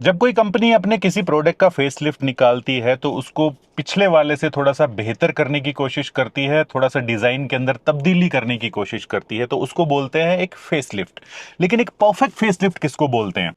जब कोई कंपनी अपने किसी प्रोडक्ट का फेसलिफ्ट निकालती है तो उसको पिछले वाले से थोड़ा सा बेहतर करने की कोशिश करती है, थोड़ा सा डिजाइन के अंदर तब्दीली करने की कोशिश करती है, तो उसको बोलते हैं एक फेसलिफ्ट। लेकिन एक परफेक्ट फेसलिफ्ट किसको बोलते हैं?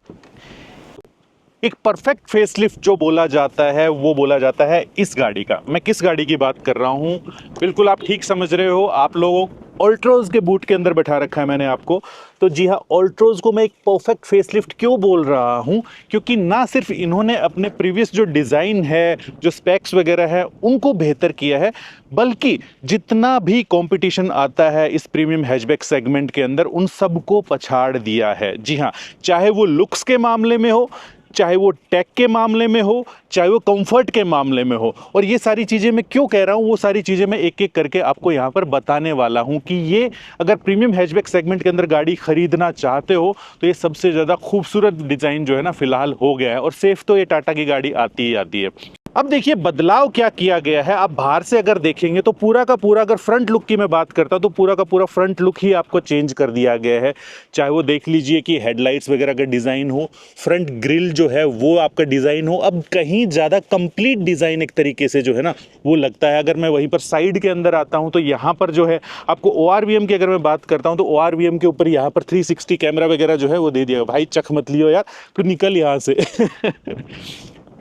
एक परफेक्ट फेसलिफ्ट जो बोला जाता है वो बोला जाता है इस गाड़ी का। मैं किस गाड़ी की बात कर रहा हूं? बिल्कुल आप ठीक समझ रहे हो। आप लोगों ऑल्ट्रोज के बूट के अंदर बैठा रखा है मैंने आपको। तो जी हाँ, ऑल्ट्रोज को मैं एक परफेक्ट फेसलिफ्ट क्यों बोल रहा हूं? क्योंकि ना सिर्फ इन्होंने अपने प्रीवियस जो डिज़ाइन है, जो स्पेक्स वगैरह है, उनको बेहतर किया है, बल्कि जितना भी कंपटीशन आता है इस प्रीमियम हैचबैक सेगमेंट के अंदर उन सबको पछाड़ दिया है। जी हाँ, चाहे वो लुक्स के मामले में हो, चाहे वो टेक के मामले में हो, चाहे वो कंफर्ट के मामले में हो। और ये सारी चीज़ें मैं क्यों कह रहा हूँ, वो सारी चीज़ें मैं एक एक करके आपको यहाँ पर बताने वाला हूँ कि ये अगर प्रीमियम हैचबैक सेगमेंट के अंदर गाड़ी खरीदना चाहते हो तो ये सबसे ज़्यादा खूबसूरत डिज़ाइन जो है ना फिलहाल हो गया है। और सेफ तो ये टाटा की गाड़ी आती ही आती है। अब देखिए बदलाव क्या किया गया है। आप बाहर से अगर देखेंगे तो पूरा का पूरा, अगर फ्रंट लुक की मैं बात करता हूं तो पूरा का पूरा फ्रंट लुक ही आपको चेंज कर दिया गया है। चाहे वो देख लीजिए कि हेडलाइट्स वगैरह का डिज़ाइन हो, फ्रंट ग्रिल जो है वो आपका डिज़ाइन हो, अब कहीं ज़्यादा कंप्लीट डिज़ाइन एक तरीके से जो है ना वो लगता है। अगर मैं वहीं पर साइड के अंदर आता हूँ तो यहाँ पर जो है आपको ORVM की अगर मैं बात करता हूँ तो ORVM के ऊपर यहाँ पर 360 कैमरा वगैरह जो है वो दे दिया। भाई चख मत लियो यार, तो निकल यहाँ से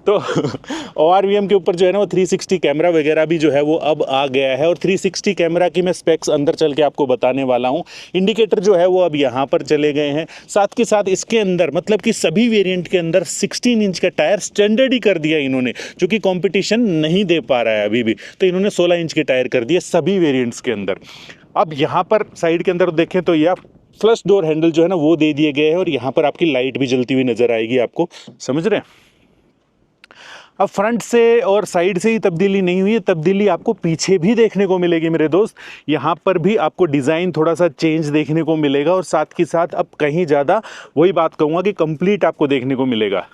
तो ORVM के ऊपर जो है ना वो 360 कैमरा वगैरह भी जो है वो अब आ गया है। और 360 कैमरा की मैं स्पेक्स अंदर चल के आपको बताने वाला हूँ। इंडिकेटर जो है वो अब यहाँ पर चले गए हैं। साथ के साथ इसके अंदर मतलब कि सभी वेरिएंट के अंदर 16 इंच का टायर स्टैंडर्ड ही कर दिया इन्होंने, जो कि कंपटीशन नहीं दे पा रहा है अभी भी। तो इन्होंने 16 इंच के टायर कर दिए सभी वेरिएंट्स के अंदर। अब यहाँ पर साइड के अंदर देखें तो यह फ्लश डोर हैंडल जो है ना वो दे दिए गए हैं। और यहाँ पर आपकी लाइट भी जलती हुई नजर आएगी आपको, समझ रहे हैं? अब फ्रंट से और साइड से ही तब्दीली नहीं हुई है, तब्दीली आपको पीछे भी देखने को मिलेगी मेरे दोस्त। यहाँ पर भी आपको डिज़ाइन थोड़ा सा चेंज देखने को मिलेगा। और साथ के साथ अब कहीं ज़्यादा वही बात कहूँगा कि कंप्लीट आपको देखने को मिलेगा।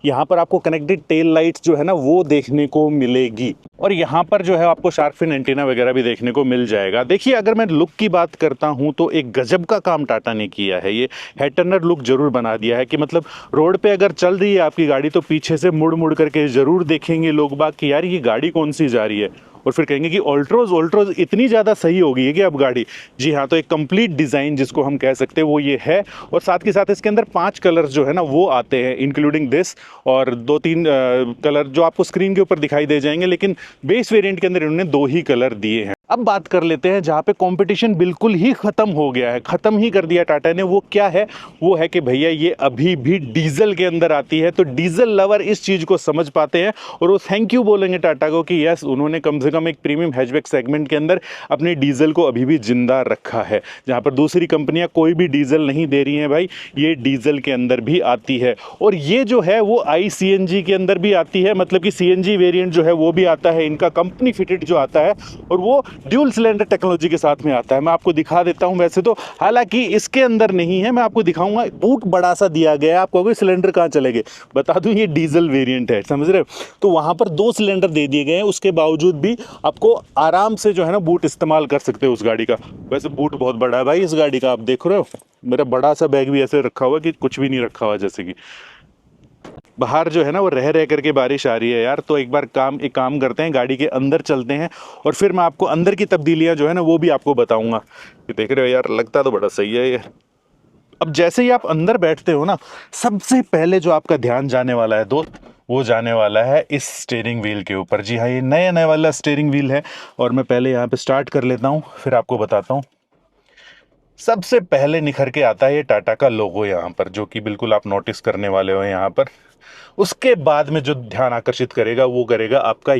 यहाँ पर आपको कनेक्टेड टेल लाइट्स जो है ना वो देखने को मिलेगी। और यहाँ पर जो है आपको शार्क फिन एंटीना वगैरह भी देखने को मिल जाएगा। देखिए अगर मैं लुक की बात करता हूँ तो एक गजब का काम टाटा ने किया है। ये हेड टर्नर लुक जरूर बना दिया है कि मतलब रोड पे अगर चल रही है आपकी गाड़ी तो पीछे से मुड़ मुड़ करके जरूर देखेंगे लोग बाग कि यार ये गाड़ी कौन सी जा रही है, और फिर कहेंगे कि ऑल्ट्रोज इतनी ज़्यादा सही हो गई है कि अब गाड़ी। जी हाँ, तो एक कंप्लीट डिज़ाइन जिसको हम कह सकते हैं वो ये है। और साथ के साथ इसके अंदर 5 कलर्स जो है ना वो आते हैं इंक्लूडिंग दिस, और 2-3 कलर जो आपको स्क्रीन के ऊपर दिखाई दे जाएंगे, लेकिन बेस वेरिएंट के अंदर इन्होंने 2 ही कलर दिए हैं। अब बात कर लेते हैं जहाँ पे कंपटीशन बिल्कुल ही ख़त्म हो गया है, ख़त्म ही कर दिया टाटा ने। वो क्या है? वो है कि भैया ये अभी भी डीजल के अंदर आती है। तो डीजल लवर इस चीज़ को समझ पाते हैं और वो थैंक यू बोलेंगे टाटा को कि यस उन्होंने कम से कम एक प्रीमियम हैचबैक सेगमेंट के अंदर अपने डीजल को अभी भी जिंदा रखा है। जहाँ पर दूसरी कंपनियाँ कोई भी डीजल नहीं दे रही हैं भाई, ये डीजल के अंदर भी आती है। और ये जो है वो ICNG के अंदर भी आती है, मतलब कि CNG वेरिएंट जो है वो भी आता है इनका, कंपनी फिटेड जो आता है, और वो ड्यूल सिलेंडर टेक्नोलॉजी के साथ में आता है। मैं आपको दिखा देता हूं वैसे तो, हालांकि इसके अंदर नहीं है, मैं आपको दिखाऊंगा। बूट बड़ा सा दिया गया है, आप कहोगे सिलेंडर कहां चले गए, बता दूं ये डीजल वेरिएंट है, समझ रहे हो? तो वहां पर 2 सिलेंडर दे दिए गए हैं, उसके बावजूद भी आपको आराम से जो है ना बूट इस्तेमाल कर सकते हो उस गाड़ी का। वैसे बूट बहुत बड़ा है भाई इस गाड़ी का, आप देख रहे हो मेरा बड़ा सा बैग भी ऐसे रखा हुआ कि कुछ भी नहीं रखा हुआ। जैसे कि बाहर जो है ना वो रह रह करके बारिश आ रही है यार, तो एक काम करते हैं, गाड़ी के अंदर चलते हैं और फिर मैं आपको अंदर की तब्दीलियां जो है ना वो भी आपको बताऊंगा। ये देख रहे हो यार, लगता तो बड़ा सही है ये। अब जैसे ही आप अंदर बैठते हो ना, सबसे पहले जो आपका ध्यान जाने वाला है दोस्त, वो जाने वाला है इस स्टीयरिंग व्हील के ऊपर। जी हाँ, ये नया वाला स्टीयरिंग व्हील है। और मैं पहले यहाँ पे स्टार्ट कर लेता हूँ, फिर आपको बताता हूँ। सबसे पहले निखर के आता है ये टाटा का लोगो यहाँ पर, जो कि बिल्कुल आप नोटिस करने वाले हो यहाँ पर। उसके बाद में जो ध्यान आकर्षित करेगा वो करेगा आपका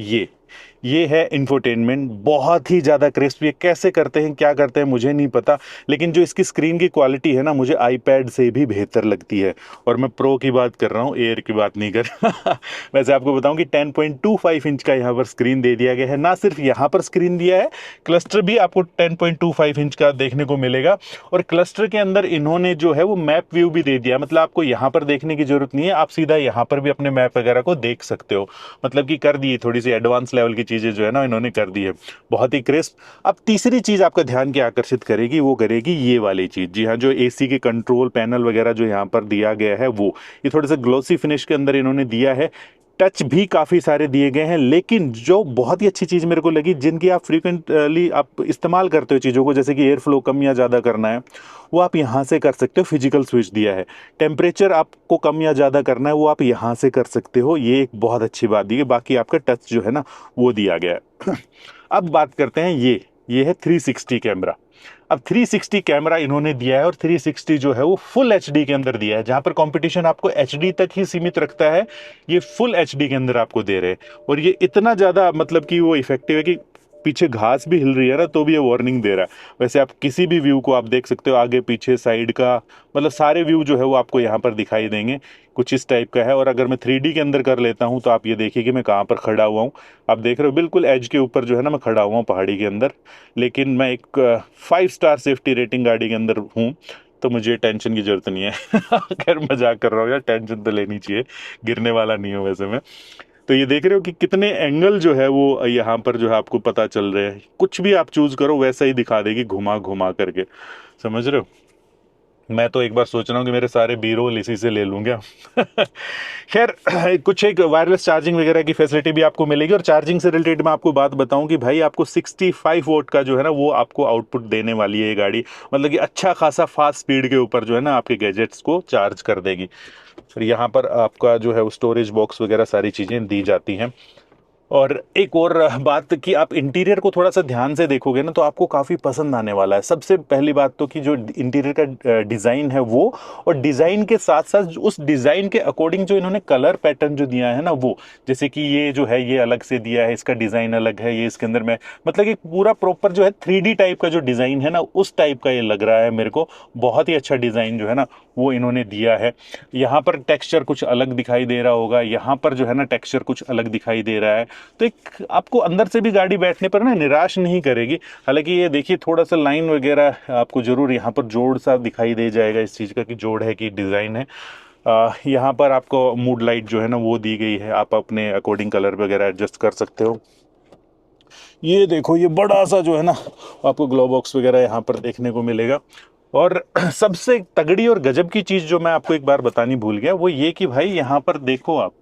ये है इंफोटेनमेंट। बहुत ही ज़्यादा क्रिस्प। ये कैसे करते हैं, क्या करते हैं मुझे नहीं पता, लेकिन जो इसकी स्क्रीन की क्वालिटी है ना मुझे आईपैड से भी बेहतर लगती है। और मैं प्रो की बात कर रहा हूँ, एयर की बात नहीं कर रहा। वैसे आपको बताऊं कि 10.25 इंच का यहाँ पर स्क्रीन दे दिया गया है। ना सिर्फ यहाँ पर स्क्रीन दिया है, क्लस्टर भी आपको 10.25 इंच का देखने को मिलेगा। और क्लस्टर के अंदर इन्होंने जो है वो मैप व्यू भी दे दिया, मतलब आपको यहाँ पर देखने की जरूरत नहीं है, आप सीधा यहाँ पर भी अपने मैप वगैरह को देख सकते हो। मतलब कि कर दी थोड़ी सी एडवांस लेवल की चीज़ें जो है ना इन्होंने कर दी है, बहुत ही क्रिस्प। अब तीसरी चीज़ आपका ध्यान क्या आकर्षित करेगी, वो करेगी ये वाली चीज़। जी हाँ, जो एसी के कंट्रोल पैनल वगैरह जो यहाँ पर दिया गया है वो, ये थोड़ा सा ग्लोसी फिनिश के अंदर इन्होंने दिया है। टच भी काफ़ी सारे दिए गए हैं, लेकिन जो बहुत ही अच्छी चीज़ मेरे को लगी, जिनकी आप फ्रीक्वेंटली आप इस्तेमाल करते हो चीज़ों को, जैसे कि एयर फ्लो कम या ज़्यादा करना है, वो आप यहाँ से कर सकते हो। फिजिकल स्विच दिया है। टेम्परेचर आपको कम या ज़्यादा करना है, वो आप यहाँ से कर सकते हो। ये एक बहुत अच्छी बात दी है। बाकी आपका टच जो है ना वो दिया गया है। अब बात करते हैं ये है 360 कैमरा। अब 360 कैमरा इन्होंने दिया है, और 360 जो है वो फुल एचडी के अंदर दिया है। जहां पर कंपटीशन आपको एचडी तक ही सीमित रखता है, ये फुल एचडी के अंदर आपको दे रहे हैं। और ये इतना ज़्यादा मतलब कि वो इफेक्टिव है कि पीछे घास भी हिल रही है ना तो भी ये वार्निंग दे रहा है। वैसे आप किसी भी व्यू को आप देख सकते हो, आगे पीछे साइड का, मतलब सारे व्यू जो है वो आपको यहाँ पर दिखाई देंगे। कुछ इस टाइप का है। और अगर मैं 3D के अंदर कर लेता हूँ तो आप ये देखिए कि मैं कहाँ पर खड़ा हुआ हूँ। आप देख रहे हो बिल्कुल एज के ऊपर जो है ना मैं खड़ा हुआ हूँ पहाड़ी के अंदर। लेकिन मैं एक 5 स्टार सेफ्टी रेटिंग गाड़ी के अंदर हूँ, तो मुझे टेंशन की जरूरत नहीं है। खैर मजाक कर रहा हूँ यार, टेंशन तो लेनी चाहिए, गिरने वाला नहीं हूँ वैसे मैं। तो ये देख रहे हो कि कितने एंगल जो है वो यहाँ पर जो है आपको पता चल रहे हैं। कुछ भी आप चूज करो वैसा ही दिखा देगी घुमा घुमा करके, समझ रहे हो। मैं तो एक बार सोच रहा हूँ कि मेरे सारे बी रोल इसी से ले लूँगा। खैर, कुछ एक वायरलेस चार्जिंग वगैरह की फैसिलिटी भी आपको मिलेगी। और चार्जिंग से रिलेटेड मैं आपको बात बताऊं कि भाई आपको 65 वोट का जो है ना वो आपको आउटपुट देने वाली है ये गाड़ी। मतलब कि अच्छा खासा फास्ट स्पीड के ऊपर जो है ना आपके गैजेट्स को चार्ज कर देगी। फिर यहाँ पर आपका जो है वो स्टोरेज बॉक्स वगैरह सारी चीज़ें दी जाती हैं। और एक और बात कि आप इंटीरियर को थोड़ा सा ध्यान से देखोगे ना तो आपको काफ़ी पसंद आने वाला है। सबसे पहली बात तो कि जो इंटीरियर का डिज़ाइन है वो, और डिज़ाइन के साथ साथ उस डिज़ाइन के अकॉर्डिंग जो इन्होंने कलर पैटर्न जो दिया है ना वो, जैसे कि ये जो है ये अलग से दिया है, इसका डिज़ाइन अलग है, ये इसके अंदर में मतलब कि पूरा प्रॉपर जो है 3D टाइप का जो डिज़ाइन है ना उस टाइप का ये लग रहा है मेरे को। बहुत ही अच्छा डिज़ाइन जो है ना वो इन्होंने दिया है। यहाँ पर टेक्सचर कुछ अलग दिखाई दे रहा होगा, यहाँ पर जो है ना टेक्सचर कुछ अलग दिखाई दे रहा है। तो एक आपको अंदर से भी गाड़ी बैठने पर ना निराश नहीं करेगी। हालांकि ये देखिए थोड़ा सा लाइन वगैरह आपको जरूर यहाँ पर जोड़ सा दिखाई दे जाएगा इस चीज़ का कि जोड़ है कि डिज़ाइन है। यहाँ पर आपको मूड लाइट जो है ना वो दी गई है, आप अपने अकॉर्डिंग कलर वगैरह एडजस्ट कर सकते हो। ये देखो ये बड़ा सा जो है ना आपको ग्लो बॉक्स वगैरह यहाँ पर देखने को मिलेगा। और सबसे तगड़ी और गजब की चीज़ जो मैं आपको एक बार बतानी भूल गया वो ये कि भाई यहाँ पर देखो आप,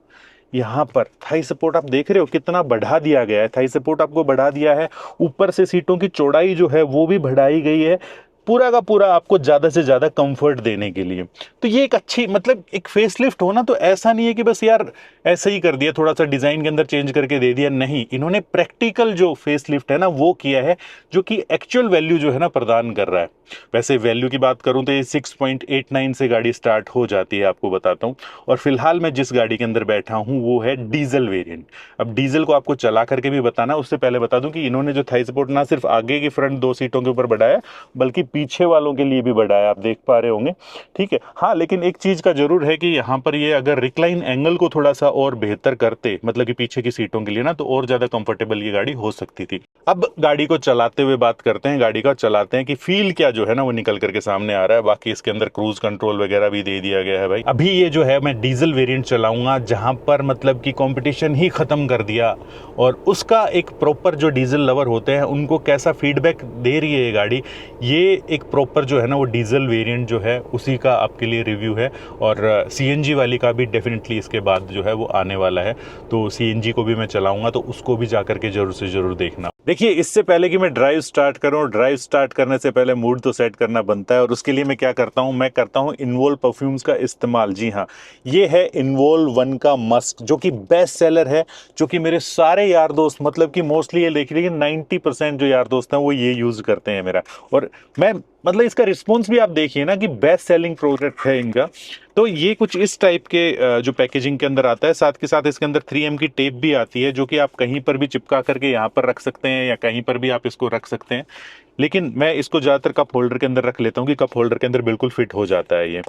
यहाँ पर थाई सपोर्ट आप देख रहे हो कितना बढ़ा दिया गया है। थाई सपोर्ट आपको बढ़ा दिया है। ऊपर से सीटों की चौड़ाई जो है वो भी बढ़ाई गई है, पूरा का पूरा आपको ज़्यादा से ज़्यादा कंफर्ट देने के लिए। तो ये एक अच्छी मतलब एक फेसलिफ्ट हो ना तो ऐसा नहीं है कि बस यार ऐसे ही कर दिया, थोड़ा सा डिज़ाइन के अंदर चेंज करके दे दिया। नहीं, इन्होंने प्रैक्टिकल जो फेसलिफ्ट है ना वो किया है, जो कि एक्चुअल वैल्यू जो है ना प्रदान कर रहा है। वैसे वैल्यू की बात करूं तो ये 6.89 से गाड़ी स्टार्ट हो जाती है, आपको बताता हूं। और फिलहाल मैं जिस गाड़ी के अंदर बैठा हूं वो है डीजल वेरिएंट। अब डीजल को आपको चला करके भी बताना, उससे पहले बता दूं कि इन्होंने जो थाई सपोर्ट ना सिर्फ आगे की फ्रंट 2 सीटों के ऊपर बढ़ाया बल्कि पीछे वालों के लिए भी बढ़ाया, आप देख पा रहे होंगे। ठीक है, हाँ, लेकिन एक चीज का जरूर है कि यहाँ पर ये अगर रिक्लाइन एंगल को थोड़ा सा और बेहतर करते, मतलब कि पीछे की सीटों के लिए ना, तो और ज्यादा कंफर्टेबल ये गाड़ी हो सकती थी। अब गाड़ी को चलाते हुए बात करते हैं, गाड़ी का चलाते हैं कि फील क्या जो है ना वो निकल करके सामने आ रहा है। बाकी इसके अंदर क्रूज कंट्रोल वगैरह भी दे दिया गया है भाई। अभी ये जो है मैं डीजल वेरिएंट चलाऊंगा जहां पर मतलब कि कंपटीशन ही खत्म कर दिया, और उसका एक प्रॉपर जो डीजल लवर होते हैं उनको कैसा फीडबैक दे रही है ये गाड़ी, ये एक प्रॉपर जो है ना वो डीजल वेरिएंट जो है उसी का आपके लिए रिव्यू है। और सीएनजी वाली का भी डेफिनेटली इसके बाद जो है वो आने वाला है, तो सीएनजी को भी मैं चलाऊंगा, तो उसको भी जाकर के जरूर से जरूर देखना। देखिए, इससे पहले कि मैं ड्राइव स्टार्ट करूं, ड्राइव स्टार्ट करने से पहले मूड तो सेट करना बनता है, और उसके लिए मैं क्या करता हूं, मैं करता हूं इन्वोल्व परफ्यूम्स का इस्तेमाल। जी हाँ, ये है इन्वोल्व 1 का मस्क, जो कि बेस्ट सेलर है, जो कि मेरे सारे यार दोस्त मतलब कि मोस्टली ये देख लीजिए 90% जो यार दोस्त हैं वो ये यूज करते हैं मेरा। और मैं मतलब इसका रिस्पॉन्स भी आप देखिए ना कि बेस्ट सेलिंग प्रोडक्ट है इनका। तो ये कुछ इस टाइप के जो पैकेजिंग के अंदर आता है, साथ के साथ इसके अंदर 3M की टेप भी आती है, जो कि आप कहीं पर भी चिपका करके यहाँ पर रख सकते हैं या कहीं पर भी आप इसको रख सकते हैं। लेकिन मैं इसको ज़्यादातर कप होल्डर के अंदर रख लेता हूँ कि कप होल्डर के अंदर बिल्कुल फिट हो जाता है ये।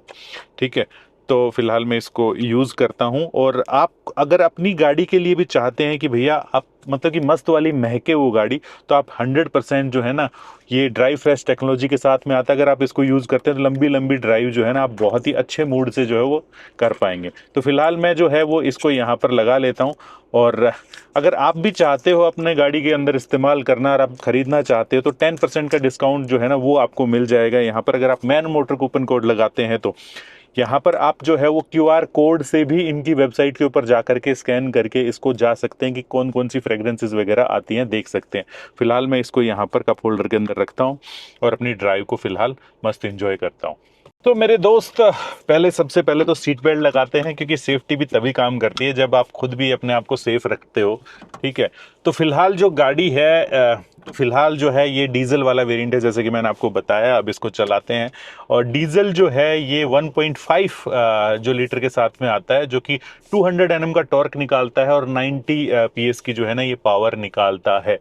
ठीक है, तो फिलहाल मैं इसको यूज़ करता हूँ। और आप अगर अपनी गाड़ी के लिए भी चाहते हैं कि भैया आप मतलब कि मस्त वाली महके वो गाड़ी, तो आप 100% जो है ना, ये ड्राइव फ्रेश टेक्नोलॉजी के साथ में आता है। अगर आप इसको यूज़ करते हैं तो लंबी लंबी ड्राइव जो है ना, आप बहुत ही अच्छे मूड से जो है वो कर पाएंगे। तो फिलहाल मैं जो है वो इसको यहाँ पर लगा लेता हूँ। और अगर आप भी चाहते हो अपने गाड़ी के अंदर इस्तेमाल करना और आप खरीदना चाहते हो, तो 10% का डिस्काउंट जो है ना वो आपको मिल जाएगा यहाँ पर। अगर आप मैन मोटर कूपन कोड लगाते हैं तो यहाँ पर आप जो है वो QR कोड से भी इनकी वेबसाइट के ऊपर जा करके स्कैन करके इसको जा सकते हैं कि कौन कौन सी फ्रेग्रेंसेस वगैरह आती हैं, देख सकते हैं। फिलहाल मैं इसको यहाँ पर कप होल्डर के अंदर रखता हूँ और अपनी ड्राइव को फिलहाल मस्त एंजॉय करता हूँ। तो मेरे दोस्त, पहले सबसे पहले तो सीट बेल्ट लगाते हैं, क्योंकि सेफ्टी भी तभी काम करती है जब आप खुद भी अपने आप को सेफ रखते हो। ठीक है। तो फिलहाल जो गाड़ी है, फिलहाल जो है ये डीजल वाला वेरिएंट है, जैसे कि मैंने आपको बताया। अब इसको चलाते हैं। और डीजल जो है ये 1.5 जो लीटर के साथ में आता है, जो कि 200 Nm का टॉर्क निकालता है और 90 PS की जो है ना ये पावर निकालता है।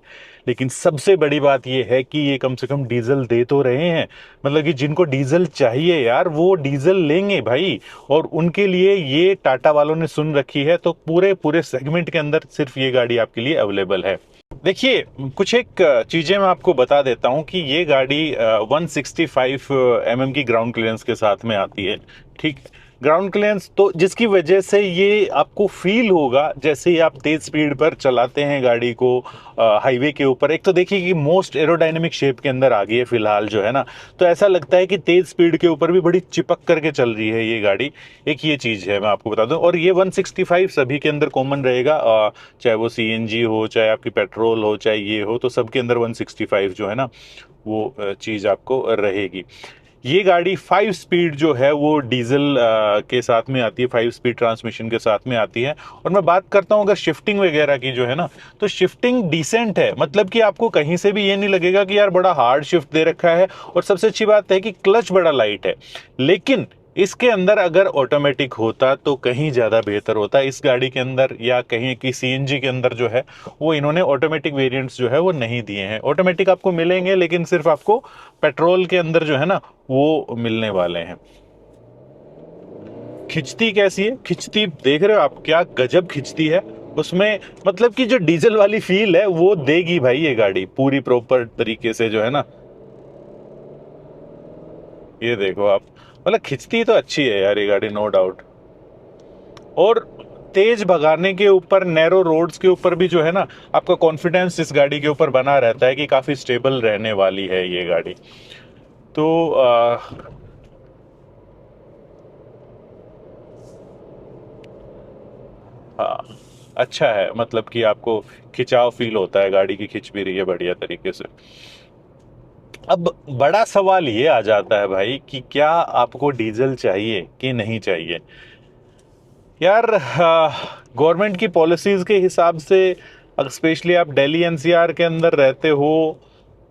लेकिन सबसे बड़ी बात ये है कि ये कम से कम डीजल दे तो रहे हैं। मतलब कि जिनको डीजल चाहिए यार, वो डीजल लेंगे भाई। और उनके लिए ये टाटा वालों ने सुन रखी है, तो पूरे पूरे सेगमेंट के अंदर सिर्फ ये गाड़ी आपके लिए अवेलेबल है। देखिए, कुछ एक चीजें मैं आपको बता देता हूं कि ये गाड़ी 165 mm की ग्राउंड क्लियरेंस के साथ में आती है। ठीक, ग्राउंड क्लियरेंस, तो जिसकी वजह से ये आपको फील होगा जैसे ही आप तेज स्पीड पर चलाते हैं गाड़ी को हाईवे के ऊपर। एक तो देखिए कि मोस्ट एरोडायनेमिक शेप के अंदर आ गई है फिलहाल जो है ना, तो ऐसा लगता है कि तेज स्पीड के ऊपर भी बड़ी चिपक करके चल रही है ये गाड़ी। एक ये चीज है, मैं आपको बता दूं। और ये 165 सभी के अंदर कॉमन रहेगा, चाहे वो CNG हो, चाहे आपकी पेट्रोल हो, चाहे ये हो, तो सबके अंदर 165 जो है ना वो चीज आपको रहेगी। ये गाड़ी 5 स्पीड जो है वो डीजल के साथ में आती है, 5 स्पीड ट्रांसमिशन के साथ में आती है। और मैं बात करता हूँ अगर शिफ्टिंग वगैरह की जो है ना, तो शिफ्टिंग डिसेंट है। मतलब कि आपको कहीं से भी ये नहीं लगेगा कि यार बड़ा हार्ड शिफ्ट दे रखा है। और सबसे अच्छी बात है कि क्लच बड़ा लाइट है। लेकिन इसके अंदर अगर ऑटोमेटिक होता तो कहीं ज़्यादा बेहतर होता इस गाड़ी के अंदर, या कहीं की CNG के अंदर जो है वो इन्होंने ऑटोमेटिक वेरिएंट्स जो है वो नहीं दिए हैं। ऑटोमेटिक आपको मिलेंगे, लेकिन सिर्फ आपको पेट्रोल के अंदर जो है ना वो मिलने वाले हैं। खिंचती कैसी है, खिंचती देख रहे हो आप, क्या गजब खिंचती है उसमें। मतलब कि जो डीजल वाली फील है वो देगी भाई ये गाड़ी पूरी प्रॉपर तरीके से जो है ना। ये देखो आप, मतलब खिंचती तो अच्छी है यार ये गाड़ी, नो डाउट। और तेज भगाने के ऊपर, नैरो रोड्स के ऊपर भी जो है ना, आपका कॉन्फिडेंस इस गाड़ी के ऊपर बना रहता है कि काफी स्टेबल रहने वाली है ये गाड़ी। तो हाँ, अच्छा है। मतलब कि आपको खिंचाव फील होता है, गाड़ी की खिंच भी रही है बढ़िया तरीके से। अब बड़ा सवाल ये आ जाता है भाई कि क्या आपको डीजल चाहिए कि नहीं चाहिए। यार, गवर्नमेंट की पॉलिसीज के हिसाब से, स्पेशली आप दिल्ली NCR के अंदर रहते हो,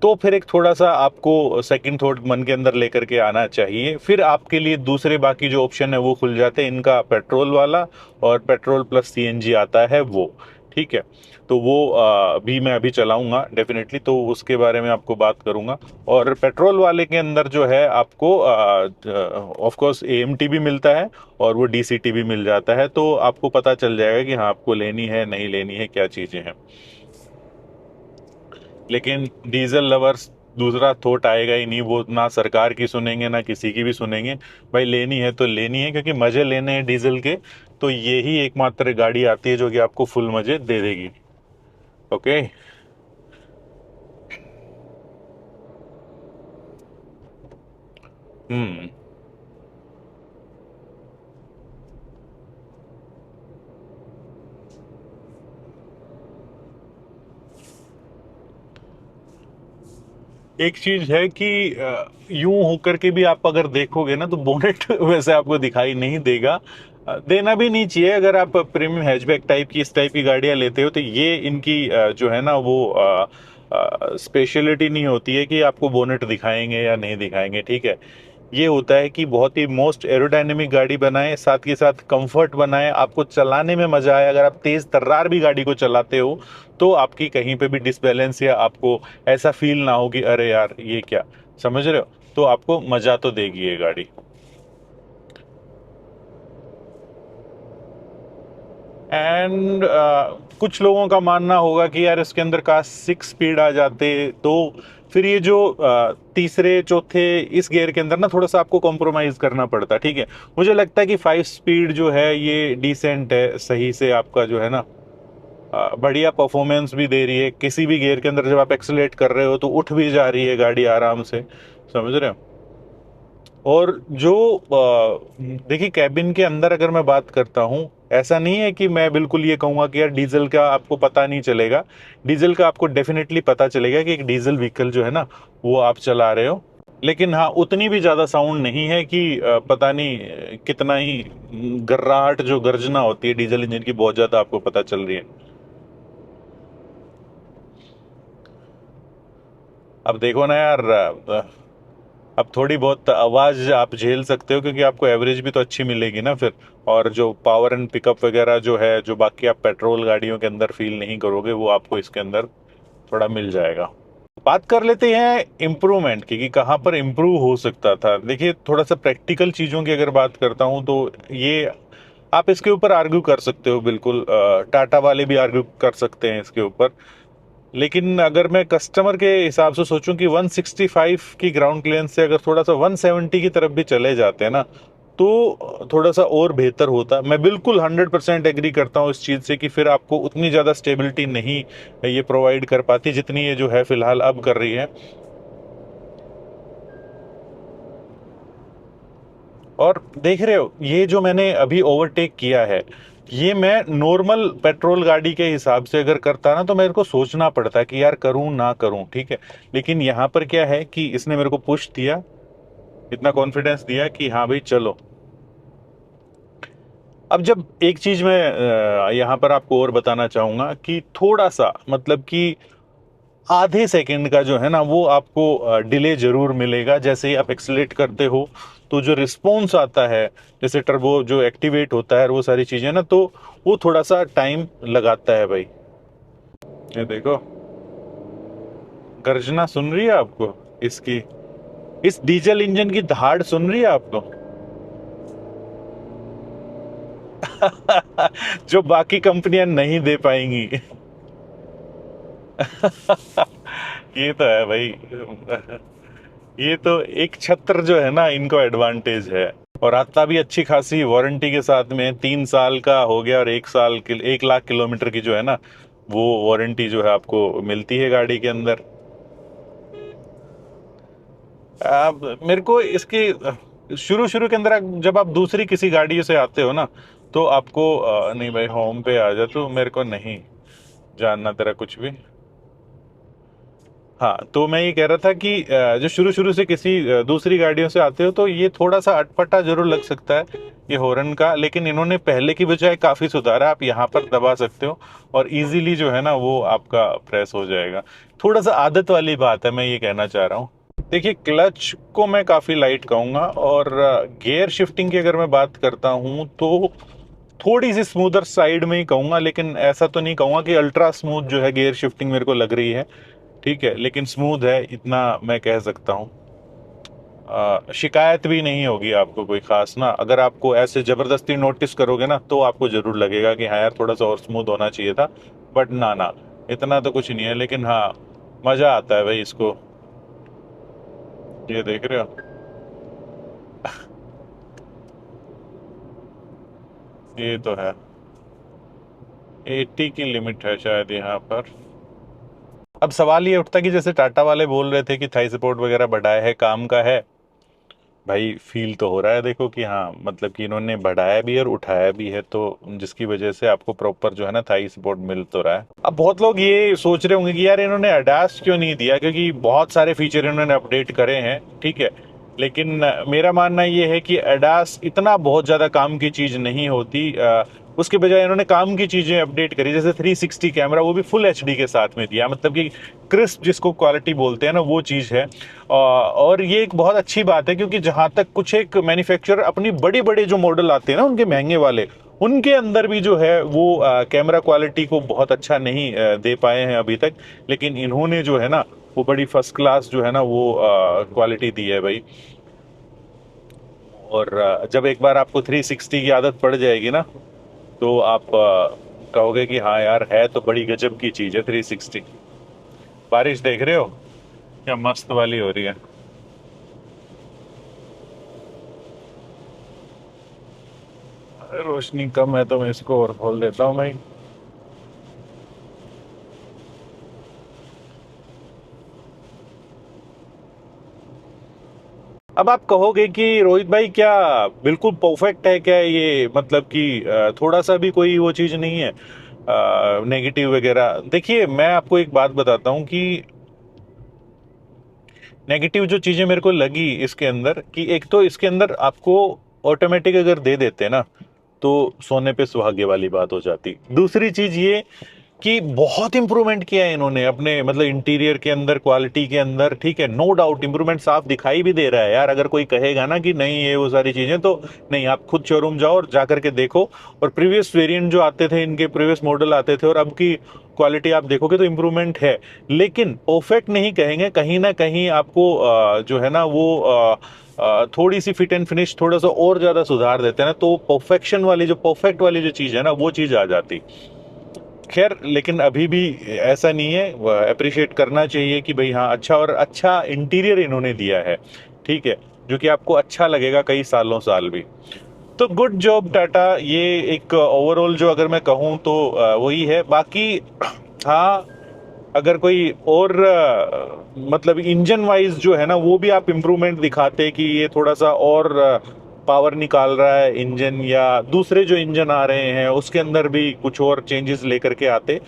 तो फिर एक थोड़ा सा आपको सेकंड थॉट मन के अंदर लेकर के आना चाहिए। फिर आपके लिए दूसरे बाकी जो ऑप्शन है वो खुल जाते हैं, इनका पेट्रोल वाला और पेट्रोल प्लस CNG आता है वो। ठीक है। तो वो भी मैं अभी चलाऊंगा डेफिनेटली, तो उसके बारे में आपको बात करूंगा। और पेट्रोल वाले के अंदर जो है आपको ऑफ कोर्स AMT भी मिलता है और वो DCT भी मिल जाता है। तो आपको पता चल जाएगा कि हाँ आपको लेनी है नहीं लेनी है, क्या चीज़ें हैं। लेकिन डीजल लवर्स, दूसरा थॉट आएगा ही नहीं, वो ना सरकार की सुनेंगे ना किसी की भी सुनेंगे। भाई लेनी है तो लेनी है, क्योंकि मजे लेने हैं डीजल के, तो ये ही एकमात्र गाड़ी आती है जो कि आपको फुल मजे दे देगी। ओके। हम्म। एक चीज है कि यूं होकर के भी आप अगर देखोगे ना, तो बोनेट वैसे आपको दिखाई नहीं देगा। देना भी नहीं चाहिए। अगर आप प्रीमियम हैचबैक टाइप की, इस टाइप की गाड़ियां लेते हो, तो ये इनकी जो है ना वो स्पेशलिटी नहीं होती है कि आपको बोनेट दिखाएंगे या नहीं दिखाएंगे। ठीक है। ये होता है कि बहुत ही मोस्ट एरोडायनेमिक गाड़ी बनाए, साथ के साथ कंफर्ट बनाए, आपको चलाने में मजा आए। अगर आप तेज तर्रार भी गाड़ी को चलाते हो, तो आपकी कहीं पे भी डिसबैलेंस या आपको ऐसा फील ना हो कि अरे यार ये क्या, समझ रहे हो। तो आपको मजा तो देगी ये गाड़ी। एंड कुछ लोगों का मानना होगा कि यार इसके अंदर काश 6 स्पीड आ जाते तो फिर ये जो तीसरे चौथे इस गियर के अंदर ना थोड़ा सा आपको कॉम्प्रोमाइज करना पड़ता। ठीक है, मुझे लगता है कि 5 स्पीड जो है ये डिसेंट है, सही से आपका जो है ना बढ़िया परफॉर्मेंस भी दे रही है। किसी भी गियर के अंदर जब आप एक्सेलेरेट कर रहे हो तो उठ भी जा रही है गाड़ी आराम से, समझ रहे हो। और जो देखिए कैबिन के अंदर अगर मैं बात करता हूँ, ऐसा नहीं है कि मैं बिल्कुल ये कहूँगा कि यार डीजल का आपको पता नहीं चलेगा। डीजल का आपको डेफिनेटली पता चलेगा कि एक डीजल व्हीकल जो है ना वो आप चला रहे हो। लेकिन हाँ, उतनी भी ज़्यादा साउंड नहीं है कि पता नहीं कितना ही गर्राहट जो गर्जना होती है डीजल इंजन की बहुत ज़्यादा आपको पता चल रही है। अब देखो ना यार, अब थोड़ी बहुत आवाज आप झेल सकते हो क्योंकि आपको एवरेज भी तो अच्छी मिलेगी ना फिर। और जो पावर एंड पिकअप वगैरह जो है, जो बाकी आप पेट्रोल गाड़ियों के अंदर फील नहीं करोगे, वो आपको इसके अंदर थोड़ा मिल जाएगा। बात कर लेते हैं इम्प्रूवमेंट की कि कहाँ पर इम्प्रूव हो सकता था। देखिए थोड़ा सा प्रैक्टिकल चीज़ों की अगर बात करता हूँ तो ये आप इसके ऊपर आर्ग्यू कर सकते हो, बिल्कुल टाटा वाले भी आर्ग्यू कर सकते हैं इसके ऊपर। लेकिन अगर मैं कस्टमर के हिसाब से सोचूं कि 165 की ग्राउंड क्लियरेंस से अगर थोड़ा सा 170 की तरफ भी चले जाते हैं ना तो थोड़ा सा और बेहतर होता। मैं बिल्कुल 100% एग्री करता हूँ इस चीज़ से कि फिर आपको उतनी ज़्यादा स्टेबिलिटी नहीं ये प्रोवाइड कर पाती जितनी ये जो है फिलहाल अब कर रही है। और देख रहे हो ये जो मैंने अभी ओवरटेक किया है, ये मैं नॉर्मल पेट्रोल गाड़ी के हिसाब से अगर करता ना तो मेरे को सोचना पड़ता कि यार करूं ना करूं, ठीक है। लेकिन यहाँ पर क्या है कि इसने मेरे को पुश दिया, इतना कॉन्फिडेंस दिया कि हाँ भाई चलो। अब जब एक चीज मैं यहाँ पर आपको और बताना चाहूंगा कि थोड़ा सा मतलब कि आधे सेकंड का जो है ना वो आपको डिले जरूर मिलेगा जैसे ही आप एक्सलेट करते हो। तो जो रिस्पॉन्स आता है, जैसे टर्बो जो एक्टिवेट होता है वो सारी चीजें ना, तो वो थोड़ा सा टाइम लगाता है भाई। ये देखो गर्जना सुन रही है आपको इसकी, इस डीजल इंजन की दहाड़ सुन रही है आपको। जो बाकी कंपनियां नहीं दे पाएंगी। ये तो है भाई। ये तो एक छत्र जो है ना इनको एडवांटेज है। और आता भी अच्छी खासी वारंटी के साथ में, 3 साल का हो गया और 1 साल के 1 लाख किलोमीटर की जो है ना वो वारंटी जो है आपको मिलती है गाड़ी के अंदर। मेरे को इसकी शुरू शुरू के अंदर जब आप दूसरी किसी गाड़ी से आते हो ना तो आपको नहीं भाई होम पे आ जा, तो मेरे को नहीं जानना तेरा कुछ भी। हाँ, तो मैं ये कह रहा था कि जो शुरू शुरू से किसी दूसरी गाड़ियों से आते हो तो ये थोड़ा सा अटपटा जरूर लग सकता है ये हॉर्न का, लेकिन इन्होंने पहले की बजाय काफी सुधारा। आप यहाँ पर दबा सकते हो और इजीली जो है ना वो आपका प्रेस हो जाएगा। थोड़ा सा आदत वाली बात है, मैं ये कहना चाह रहा हूँ। देखिए क्लच को मैं काफी लाइट कहूंगा, और गियर शिफ्टिंग की अगर मैं बात करता हूँ तो थोड़ी सी स्मूदर साइड में ही कहूंगा, लेकिन ऐसा तो नहीं कहूंगा कि अल्ट्रा स्मूथ जो है गियर शिफ्टिंग मेरे को लग रही है। ठीक है, लेकिन स्मूथ है इतना मैं कह सकता हूँ। शिकायत भी नहीं होगी आपको कोई खास ना। अगर आपको ऐसे जबरदस्ती नोटिस करोगे ना तो आपको जरूर लगेगा कि हाँ यार थोड़ा सा और स्मूथ होना चाहिए था। बट ना ना, इतना तो कुछ नहीं है। लेकिन हाँ, मजा आता है भाई इसको। ये देख रहे हो। ये तो है, 80 की लिमिट है शायद यहाँ पर। अब सवाल ये उठता कि जैसे टाटा वाले बोल रहे थे कि थाई सपोर्ट वगैरह बढ़ाया है, काम का है। भाई फील तो हो रहा है देखो कि हाँ मतलब कि इन्होंने बढ़ाया भी और उठाया भी है, तो जिसकी वजह से आपको प्रॉपर जो है ना थाई सपोर्ट मिल तो रहा है। अब बहुत लोग ये सोच रहे होंगे कि यार इन्होंने अडास क्यों नहीं दिया, क्योंकि बहुत सारे फीचर इन्होंने अपडेट करे हैं, ठीक है। लेकिन मेरा मानना ये है कि अडास इतना बहुत ज़्यादा काम की चीज़ नहीं होती। उसके बजाय इन्होंने काम की चीज़ें अपडेट करी, जैसे 360 कैमरा, वो भी फुल एचडी के साथ में दिया, मतलब कि क्रिस्प जिसको क्वालिटी बोलते हैं ना वो चीज़ है। और ये एक बहुत अच्छी बात है क्योंकि जहाँ तक कुछ एक मैन्युफैक्चरर अपनी बड़ी बड़े जो मॉडल आते हैं ना उनके महंगे वाले, उनके अंदर भी जो है वो कैमरा क्वालिटी को बहुत अच्छा नहीं दे पाए हैं अभी तक। लेकिन इन्होंने जो है ना वो बड़ी फर्स्ट क्लास जो है ना वो क्वालिटी दी है भाई। और जब एक बार आपको 360 की आदत पड़ जाएगी ना तो आप कहोगे कि हाँ यार है तो बड़ी गजब की चीज़ है 360। बारिश देख रहे हो क्या मस्त वाली हो रही है। अरे रोशनी कम है तो मैं इसको और खोल देता हूँ भाई। अब आप कहोगे कि रोहित भाई क्या बिल्कुल परफेक्ट है क्या ये, मतलब कि थोड़ा सा भी कोई वो चीज़ नहीं है नेगेटिव वगैरह। देखिए मैं आपको एक बात बताता हूँ कि नेगेटिव जो चीज़ें मेरे को लगी इसके अंदर, कि एक तो इसके अंदर आपको ऑटोमेटिक अगर दे देते ना तो सोने पे सुहागे वाली बात हो जाती। दूसरी चीज़ ये कि बहुत इंप्रूवमेंट किया है इन्होंने अपने मतलब इंटीरियर के अंदर, क्वालिटी के अंदर, ठीक है, नो डाउट इंप्रूवमेंट साफ दिखाई भी दे रहा है यार। अगर कोई कहेगा ना कि नहीं ये वो सारी चीजें, तो नहीं, आप खुद शोरूम जाओ और जा करके देखो। और प्रीवियस वेरिएंट जो आते थे इनके, प्रीवियस मॉडल आते थे, और अब की क्वालिटी आप देखोगे तो इम्प्रूवमेंट है। लेकिन परफेक्ट नहीं कहेंगे, कहीं ना कहीं आपको जो है ना वो थोड़ी सी फिट एंड फिनिश थोड़ा सा और ज्यादा सुधार देते हैं ना, तो परफेक्शन वाली जो परफेक्ट वाली जो चीज है ना वो चीज आ जाती। खैर लेकिन अभी भी ऐसा नहीं है, अप्रिशिएट करना चाहिए कि भाई हाँ अच्छा, और अच्छा इंटीरियर इन्होंने दिया है, ठीक है, जो कि आपको अच्छा लगेगा कई सालों साल भी। तो गुड जॉब टाटा। ये एक ओवरऑल जो अगर मैं कहूँ तो वही है। बाकी हाँ, अगर कोई और मतलब इंजन वाइज जो है ना वो भी आप इम्प्रूवमेंट दिखाते कि ये थोड़ा सा और पावर निकाल रहा है इंजन, या दूसरे जो इंजन आ रहे हैं उसके अंदर भी कुछ और चेंजेस लेकर के आते,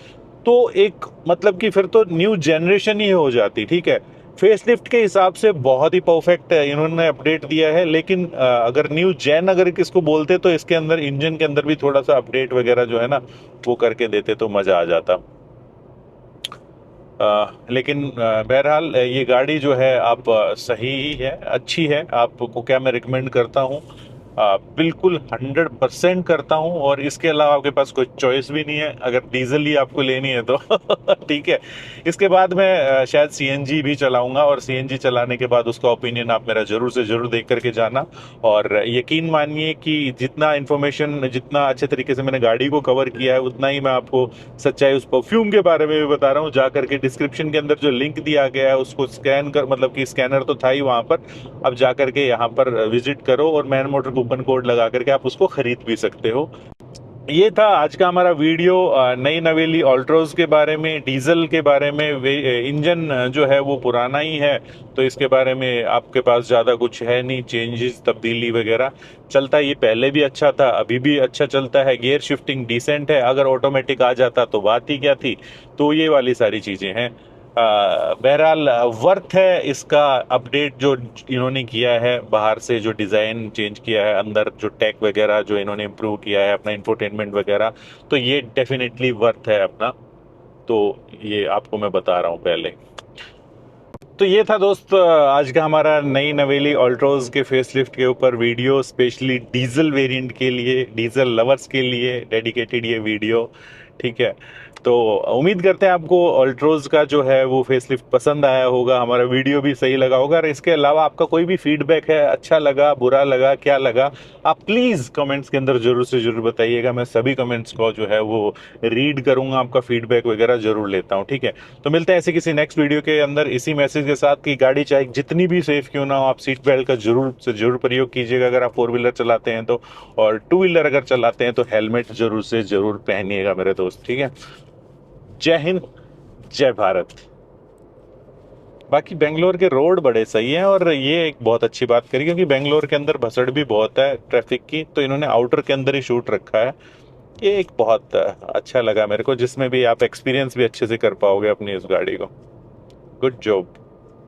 तो एक मतलब कि फिर तो न्यू जनरेशन ही हो जाती, ठीक है। फेसलिफ्ट के हिसाब से बहुत ही परफेक्ट है, इन्होंने अपडेट दिया है। लेकिन अगर न्यू जेन अगर किसको बोलते तो इसके अंदर इंजन के अंदर भी थोड़ा सा अपडेट वगैरह जो है ना वो करके देते तो मजा आ जाता। लेकिन बहरहाल ये गाड़ी जो है आप सही ही है, अच्छी है। आपको क्या मैं रिकमेंड करता हूँ, बिल्कुल 100% करता हूँ। और इसके अलावा आपके पास कोई चॉइस भी नहीं है अगर डीजल ही आपको लेनी है तो ठीक है। इसके बाद मैं शायद सीएनजी भी चलाऊंगा, और सीएनजी चलाने के बाद उसका ओपिनियन आप मेरा जरूर से जरूर देख करके जाना। और यकीन मानिए कि जितना इन्फॉर्मेशन, जितना अच्छे तरीके से मैंने गाड़ी को कवर किया है, उतना ही मैं आपको सच्चाई उस परफ्यूम के बारे में भी बता रहा हूँ। जा करके डिस्क्रिप्शन के अंदर जो लिंक दिया गया है उसको स्कैन कर, मतलब कि स्कैनर तो था ही वहां पर, अब जा करके यहाँ पर विजिट करो और मैन मोटर कूपन कोड लगा करके आप उसको खरीद भी सकते हो। ये था आज का हमारा वीडियो नई नवेली ऑल्ट्रोज के बारे में, डीजल के बारे में। इंजन जो है वो पुराना ही है, तो इसके बारे में आपके पास ज़्यादा कुछ है नहीं, चेंजेस तब्दीली वगैरह। चलता ये पहले भी अच्छा था, अभी भी अच्छा चलता है, गियर शिफ्टिंग डिसेंट है, अगर ऑटोमेटिक आ जाता तो बात ही क्या थी। तो ये वाली सारी चीज़ें हैं। बहरहाल वर्थ है इसका अपडेट जो इन्होंने किया है, बाहर से जो डिज़ाइन चेंज किया है, अंदर जो टेक वगैरह जो इन्होंने इम्प्रूव किया है, अपना इंफोटेनमेंट वगैरह, तो ये डेफिनेटली वर्थ है अपना। तो ये आपको मैं बता रहा हूँ पहले। तो ये था दोस्त आज का हमारा नई नवेली ऑल्ट्रोज के फेसलिफ्ट के ऊपर वीडियो, स्पेशली डीजल वेरिएंट के लिए, डीजल लवर्स के लिए डेडिकेटेड ये वीडियो, ठीक है। तो उम्मीद करते हैं आपको ऑल्ट्रोज का जो है वो फेसलिफ्ट पसंद आया होगा, हमारा वीडियो भी सही लगा होगा। और इसके अलावा आपका कोई भी फीडबैक है, अच्छा लगा, बुरा लगा, क्या लगा, आप प्लीज़ कमेंट्स के अंदर जरूर से जरूर बताइएगा। मैं सभी कमेंट्स को जो है वो रीड करूंगा, आपका फीडबैक वगैरह जरूर लेता हूँ, ठीक है। तो मिलते हैं ऐसे किसी नेक्स्ट वीडियो के अंदर इसी मैसेज के साथ कि गाड़ी चाहे जितनी भी सेफ क्यों ना हो, आप सीट बेल्ट का जरूर से जरूर प्रयोग कीजिएगा अगर आप फोर व्हीलर चलाते हैं तो, और टू व्हीलर अगर चलाते हैं तो हेलमेट जरूर से जरूर पहनिएगा मेरे दोस्त, ठीक है। जय हिंद, जय भारत। बाकी बेंगलोर के रोड बड़े सही हैं, और ये एक बहुत अच्छी बात करी क्योंकि बेंगलोर के अंदर भसड़ भी बहुत है ट्रैफिक की, तो इन्होंने आउटर के अंदर ही शूट रखा है। ये एक बहुत अच्छा लगा मेरे को, जिसमें भी आप एक्सपीरियंस भी अच्छे से कर पाओगे अपनी इस गाड़ी को। Good job.